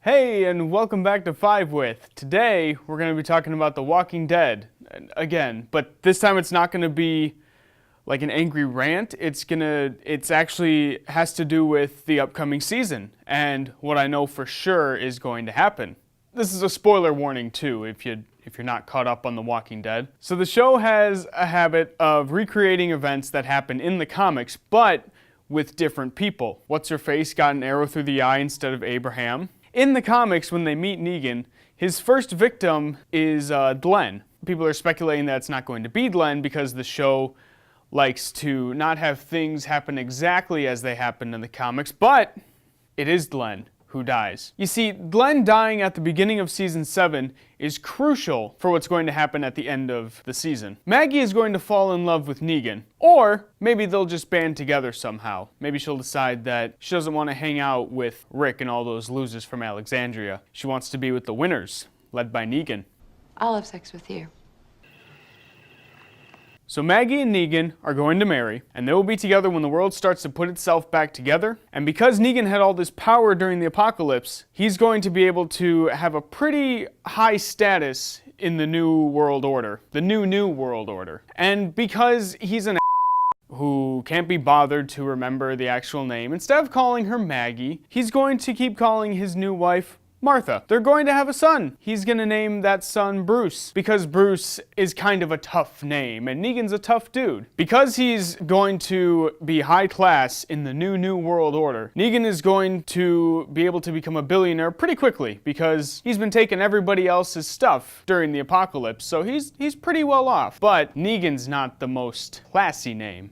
Hey, and welcome back to Five With. Today, we're going to be talking about The Walking Dead again, but this time it's not going to be like an angry rant. It's actually has to do with the upcoming season and what I know for sure is going to happen. This is a spoiler warning too, if you're not caught up on The Walking Dead. So the show has a habit of recreating events that happen in the comics, but with different people. What's-her-face got an arrow through the eye instead of Abraham. In the comics, when they meet Negan, his first victim is Glenn. People are speculating that it's not going to be Glenn because the show likes to not have things happen exactly as they happen in the comics, but it is Glenn who dies. You see, Glenn dying at the beginning of season 7 is crucial for what's going to happen at the end of the season. Maggie is going to fall in love with Negan, or maybe they'll just band together somehow. Maybe she'll decide that she doesn't want to hang out with Rick and all those losers from Alexandria. She wants to be with the winners, led by Negan. I'll have sex with you. So Maggie and Negan are going to marry, and they will be together when the world starts to put itself back together. And because Negan had all this power during the apocalypse, he's going to be able to have a pretty high status in the new world order. The new world order. And because he's an who can't be bothered to remember the actual name, instead of calling her Maggie, he's going to keep calling his new wife Martha. They're going to have a son. He's going to name that son Bruce, because Bruce is kind of a tough name, and Negan's a tough dude. Because he's going to be high class in the new world order, Negan is going to be able to become a billionaire pretty quickly, because he's been taking everybody else's stuff during the apocalypse, so he's pretty well off. But Negan's not the most classy name,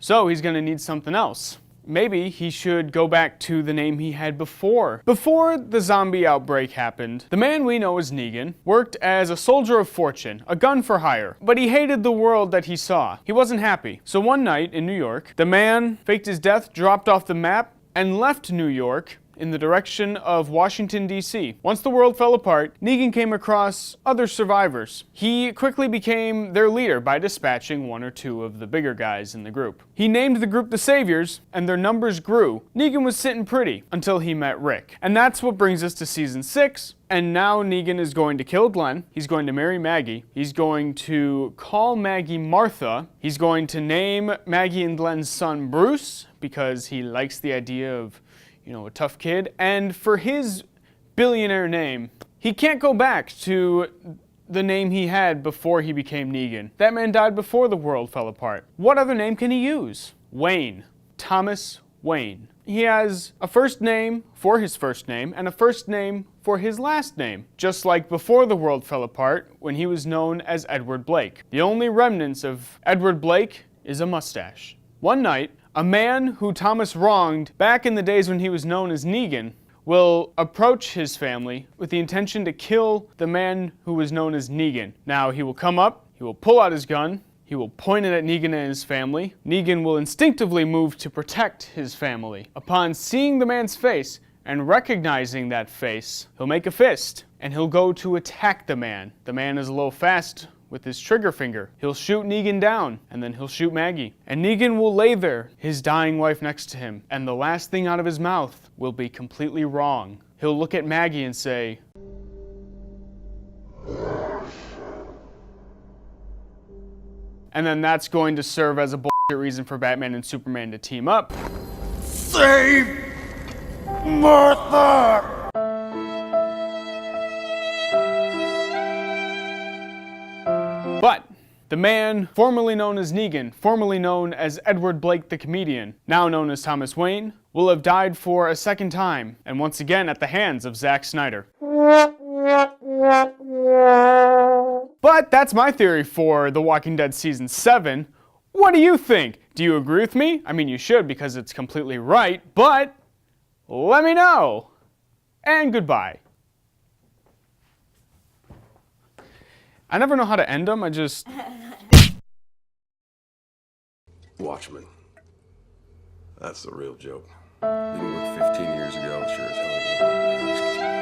so he's going to need something else. Maybe he should go back to the name he had before. Before the zombie outbreak happened, the man we know as Negan worked as a soldier of fortune, a gun for hire, but he hated the world that he saw. He wasn't happy. So one night in New York, the man faked his death, dropped off the map, and left New York in the direction of Washington, D.C. Once the world fell apart, Negan came across other survivors. He quickly became their leader by dispatching one or two of the bigger guys in the group. He named the group the Saviors, and their numbers grew. Negan was sitting pretty until he met Rick. And that's what brings us to season 6. And now Negan is going to kill Glenn. He's going to marry Maggie. He's going to call Maggie Martha. He's going to name Maggie and Glenn's son Bruce, because he likes the idea of, a tough kid. And for his billionaire name, he can't go back to the name he had before he became Negan. That man died before the world fell apart. What other name can he use? Wayne. Thomas Wayne. He has a first name for his first name and a first name for his last name, just like before the world fell apart when he was known as Edward Blake. The only remnants of Edward Blake is a mustache. One night, a man who Thomas wronged back in the days when he was known as Negan will approach his family with the intention to kill the man who was known as Negan. Now, he will come up, he will pull out his gun, he will point it at Negan and his family. Negan will instinctively move to protect his family. Upon seeing the man's face and recognizing that face, he'll make a fist and he'll go to attack the man. The man is a little fast with his trigger finger. He'll shoot Negan down, and then he'll shoot Maggie. And Negan will lay there, his dying wife next to him, and the last thing out of his mouth will be completely wrong. He'll look at Maggie and say, and then that's going to serve as a bullshit reason for Batman and Superman to team up. Save Martha! But the man formerly known as Negan, formerly known as Edward Blake the comedian, now known as Thomas Wayne, will have died for a second time, and once again at the hands of Zack Snyder. But that's my theory for The Walking Dead Season 7. What do you think? Do you agree with me? I mean, you should, because it's completely right, but let me know. And goodbye. I never know how to end them, I just... Watchmen. That's the real joke. Didn't work 15 years ago, sure as hell ain't gonna work now.